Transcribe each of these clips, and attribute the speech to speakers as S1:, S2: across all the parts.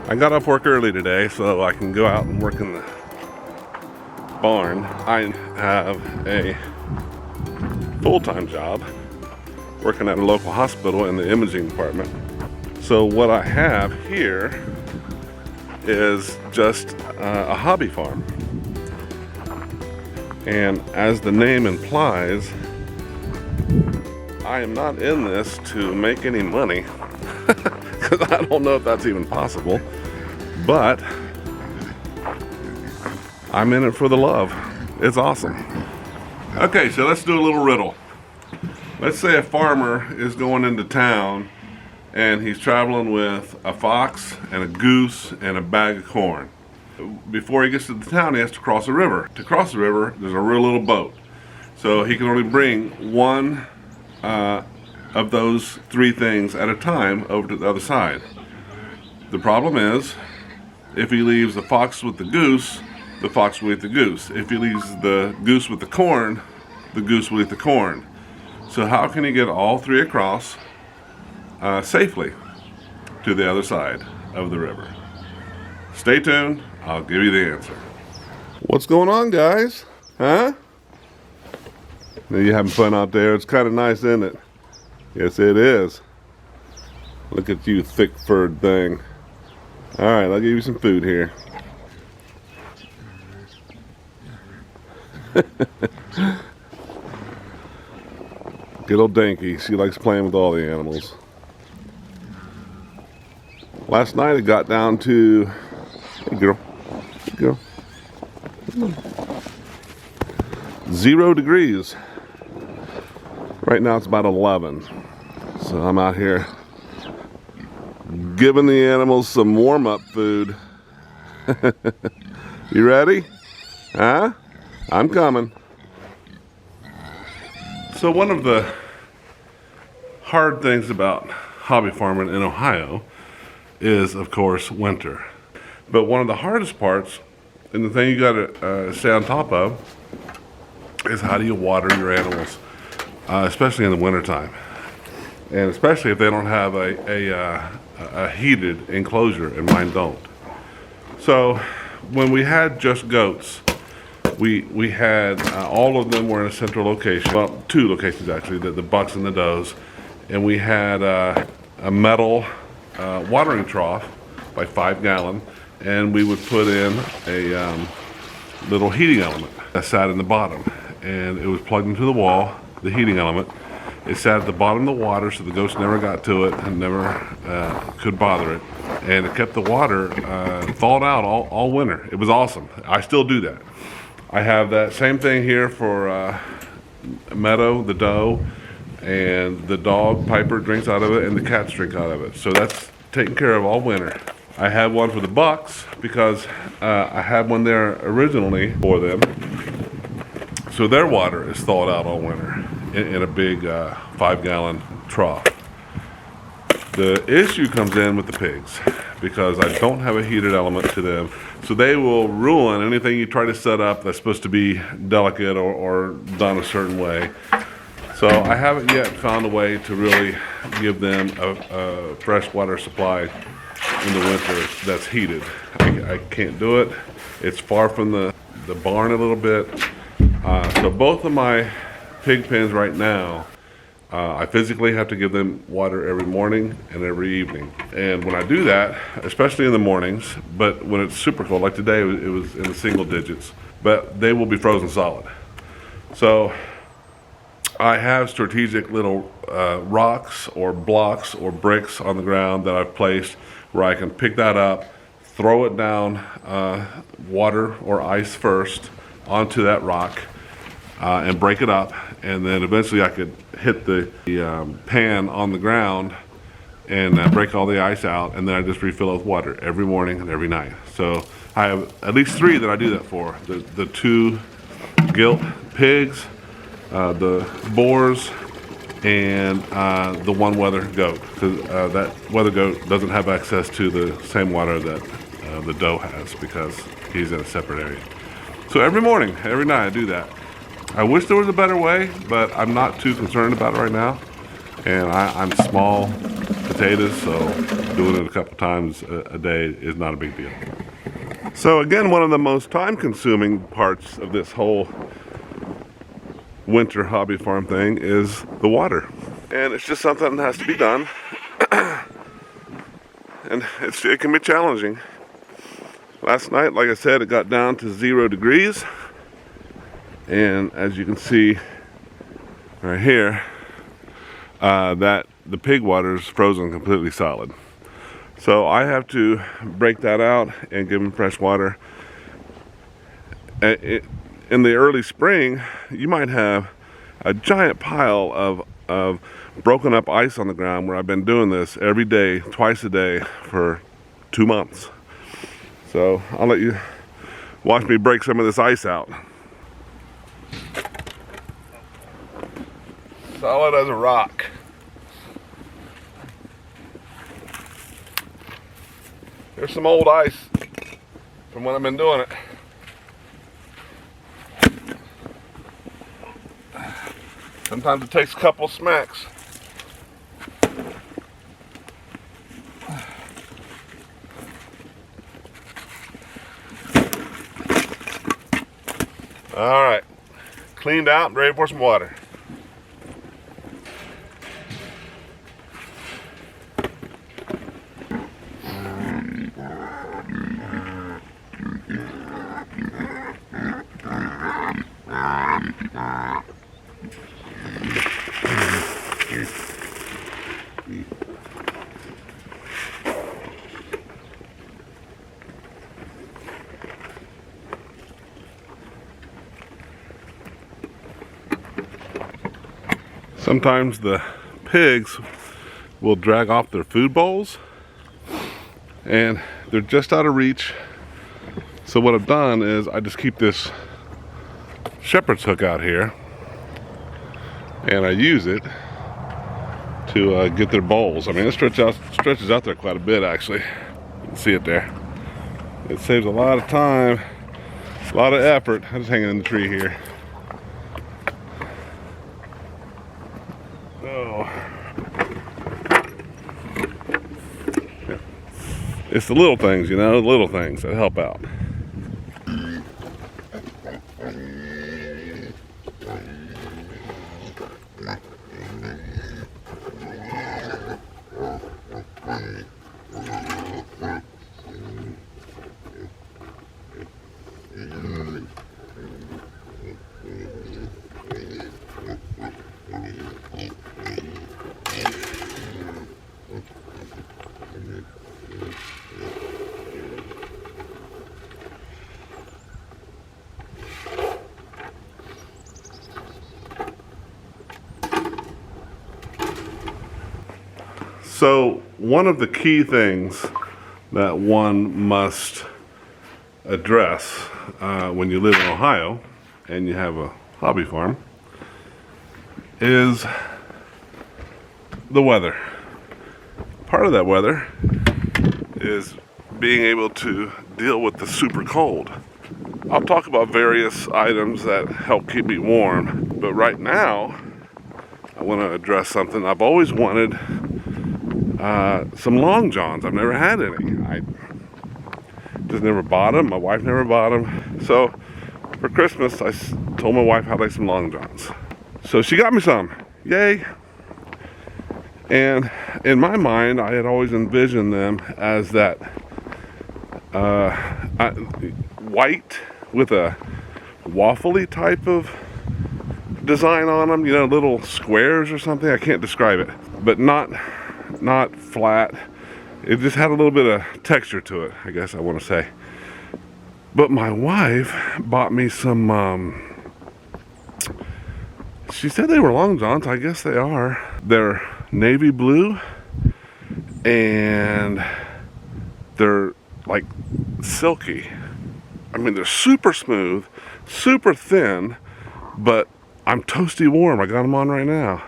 S1: I got off work early today so I can go out and work in the barn. I have a full-time job working at a local hospital in the imaging department. So what I have here is just a hobby farm. And as the name implies, I am not in this to make any money, because I don't know if that's even possible, but I'm in it for the love. It's awesome. Okay, so let's do a little riddle. Let's say a farmer is going into town and he's traveling with a fox and a goose and a bag of corn. Before he gets to the town, he has to cross a river. To cross the river, there's a real little boat. So he can only bring one of those three things at a time over to the other side. The problem is, if he leaves the fox with the fox will eat the goose. If he leaves the goose with the goose will eat the corn. So how can he get all three across safely to the other side of the river? Stay tuned, I'll give you the answer. What's going on, guys? Huh? You having fun out there? It's kind of nice, isn't it? Yes, it is. Look at you, thick-furred thing. All right, I'll give you some food here. Good old Dinky. She likes playing with all the animals. Last night it got down to... Hey, girl. Hey, girl. 0 degrees. Right now it's about 11. So I'm out here giving the animals some warm-up food. You ready? Huh? I'm coming. So one of the hard things about hobby farming in Ohio is, of course, winter. But one of the hardest parts, and the thing you gotta stay on top of, is how do you water your animals, especially in the wintertime. And especially if they don't have a heated enclosure, and mine don't. So when we had just goats, we had all of them were in a central location. Well, 2 locations actually, the bucks and the does. And we had a metal watering trough by 5 gallon, and we would put in a little heating element that sat in the bottom, and it was plugged into the wall. The heating element, it sat at the bottom of the water, so the goats never got to it and never could bother it, and it kept the water thawed out all winter. It was awesome. I still do that. I have that same thing here for Meadow, the doe, and the dog, Piper, drinks out of it, and the cats drink out of it. So that's taken care of all winter. I have one for the bucks because I had one there originally for them. So their water is thawed out all winter in a big 5 gallon trough. The issue comes in with the pigs because I don't have a heated element to them. So they will ruin anything you try to set up that's supposed to be delicate or done a certain way. So I haven't yet found a way to really give them a fresh water supply in the winter that's heated. I can't do it. It's far from the barn a little bit. So both of my pig pens right now, I physically have to give them water every morning and every evening. And when I do that, especially in the mornings, but when it's super cold, like today it was in the single digits, but they will be frozen solid. So I have strategic little rocks or blocks or bricks on the ground that I've placed where I can pick that up, throw it down water or ice first onto that rock and break it up, and then eventually I could hit the pan on the ground and break all the ice out, and then I just refill it with water every morning and every night. So I have at least 3 that I do that for. The 2 gilt pigs, the boars, and the 1 weather goat, because that weather goat doesn't have access to the same water that the doe has because he's in a separate area. So every morning, every night I do that. I wish there was a better way, but I'm not too concerned about it right now. And I'm small, potatoes, so doing it a couple times a day is not a big deal. So again, one of the most time-consuming parts of this whole winter hobby farm thing is the water. And it's just something that has to be done. And it can be challenging. Last night, like I said, it got down to 0 degrees. And as you can see right here, that the pig water is frozen completely solid. So I have to break that out and give them fresh water. In the early spring, you might have a giant pile of broken up ice on the ground where I've been doing this every day, twice a day for 2 months. So I'll let you watch me break some of this ice out. Solid as a rock. There's some old ice from when I've been doing it. Sometimes it takes a couple smacks. All right, cleaned out and ready for some water. Sometimes the pigs will drag off their food bowls and they're just out of reach. So what I've done is I just keep this shepherd's hook out here and I use it to get their bowls. I mean, it stretches out there quite a bit actually. You can see it there. It saves a lot of time, a lot of effort. I'm just hanging in the tree here. It's the little things, you know, the little things that help out. So one of the key things that one must address when you live in Ohio and you have a hobby farm is the weather. Part of that weather is being able to deal with the super cold. I'll talk about various items that help keep me warm, but right now I want to address something I've always wanted. Some long johns. I've never had any. I just never bought them. My wife never bought them. So for Christmas, I told my wife I'd like some long johns. So she got me some. Yay! And in my mind, I had always envisioned them as that white with a waffly type of design on them. You know, little squares or something. I can't describe it, but not flat. It just had a little bit of texture to it, I guess I want to say. But my wife bought me some, she said they were long johns. I guess they are. They're navy blue and they're like silky. I mean, they're super smooth, super thin, but I'm toasty warm. I got them on right now.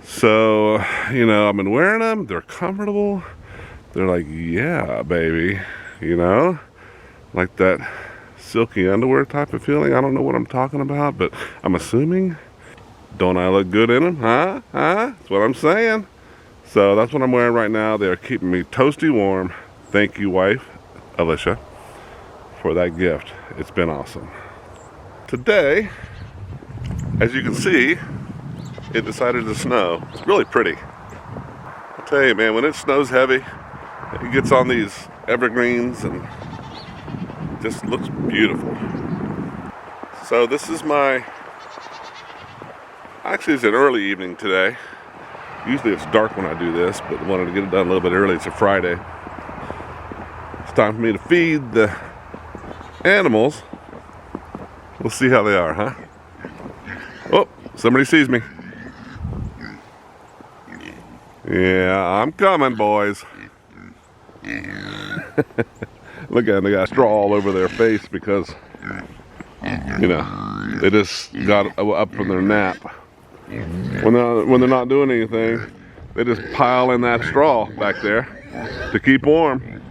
S1: So, you know, I've been wearing them. They're comfortable. They're like, yeah, baby, you know, like that silky underwear type of feeling. I don't know what I'm talking about, but I'm assuming. Don't I look good in them? Huh? That's what I'm saying. So that's what I'm wearing right now. They're keeping me toasty warm. Thank you, wife, Alicia, for that gift. It's been awesome. Today, as you can see, it decided to snow. It's really pretty. I'll tell you, man, when it snows heavy, it gets on these evergreens and just looks beautiful. So this is actually it's an early evening today. Usually it's dark when I do this, but I wanted to get it done a little bit early. It's a Friday. It's time for me to feed the animals. We'll see how they are, huh? Oh, somebody sees me. Yeah, I'm coming, boys. Look at them, they got straw all over their face because, you know, they just got up from their nap. When they're not doing anything, they just pile in that straw back there to keep warm.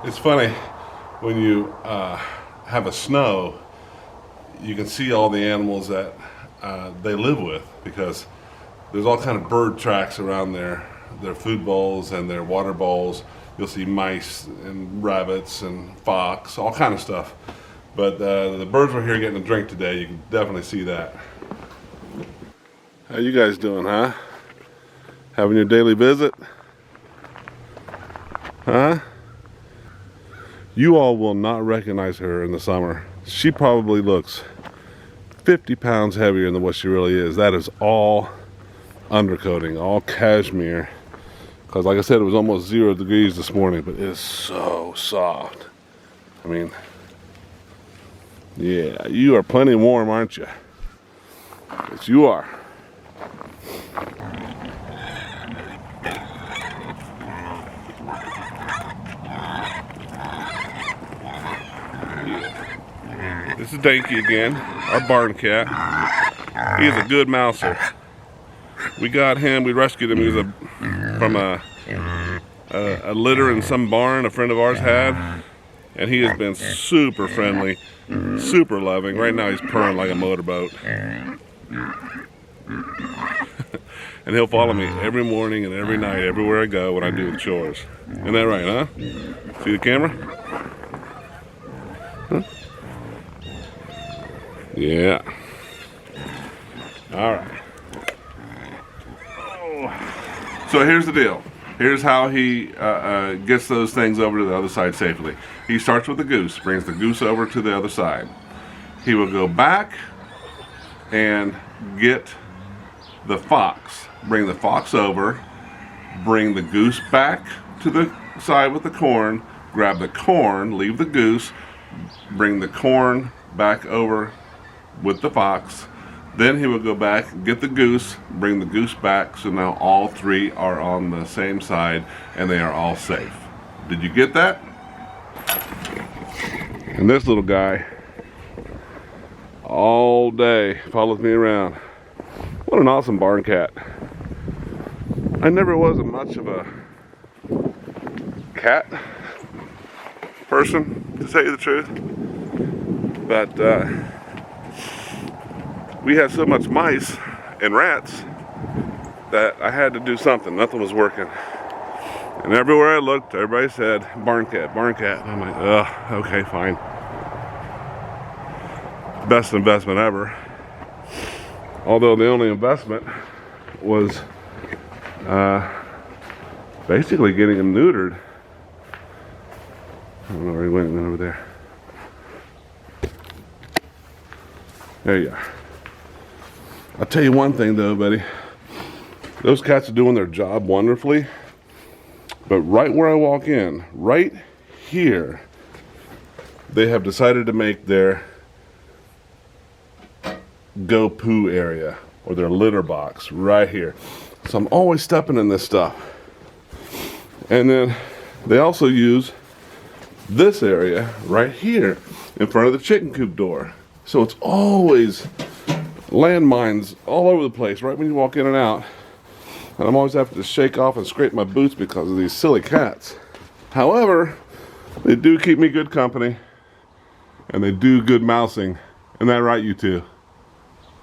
S1: It's funny, when you have a snow, you can see all the animals that they live with, because there's all kind of bird tracks around their food bowls and their water bowls. You'll see mice and rabbits and fox, all kind of stuff. But the birds were here getting a drink today. You can definitely see that. How you guys doing, huh? Having your daily visit? Huh? You all will not recognize her in the summer. She probably looks 50 pounds heavier than what she really is. That is all undercoating, all cashmere. Because like I said, it was almost 0 degrees this morning, but it is so soft. I mean, yeah, you are plenty warm, aren't you? Yes, you are. Yeah. This is Danky again, our barn cat. He is a good mouser. We got him, we rescued him. He was from a litter in some barn a friend of ours had, and he has been super friendly, super loving. Right now he's purring like a motorboat. And he'll follow me every morning and every night, everywhere I go when I do the chores. Isn't that right, huh? See the camera? Huh? Yeah. All right. So here's the deal. Here's how he gets those things over to the other side safely. He starts with the goose, brings the goose over to the other side. He will go back and get the fox, bring the fox over, bring the goose back to the side with the corn, grab the corn, leave the goose, bring the corn back over with the fox. Then he would go back, get the goose, bring the goose back, so now all three are on the same side and they are all safe. Did you get that? And this little guy, all day, follows me around. What an awesome barn cat. I never was much of a cat person, to tell you the truth. But, we had so much mice and rats that I had to do something. Nothing was working. And everywhere I looked, everybody said, barn cat, barn cat. And I'm like, ugh, okay, fine. Best investment ever. Although the only investment was basically getting him neutered. I don't know where he went over there. There you are. I'll tell you one thing though, buddy. Those cats are doing their job wonderfully. But right where I walk in, right here, they have decided to make their go poo area, or their litter box right here. So I'm always stepping in this stuff. And then they also use this area right here in front of the chicken coop door. So it's always landmines all over the place right when you walk in and out. And I'm always having to shake off and scrape my boots because of these silly cats. However, they do keep me good company and they do good mousing Isn't that right, you two?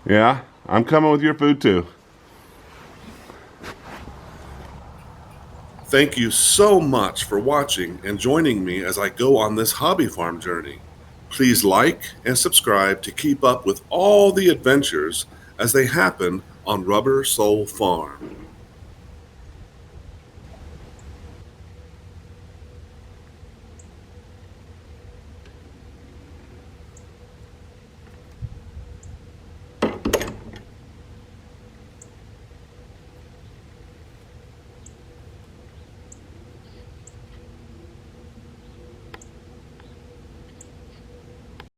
S1: Yeah, I'm coming with your food too. Thank you so much for watching and joining me as I go on this hobby farm journey. Please like and subscribe to keep up with all the adventures as they happen on Rubber Soul Farm.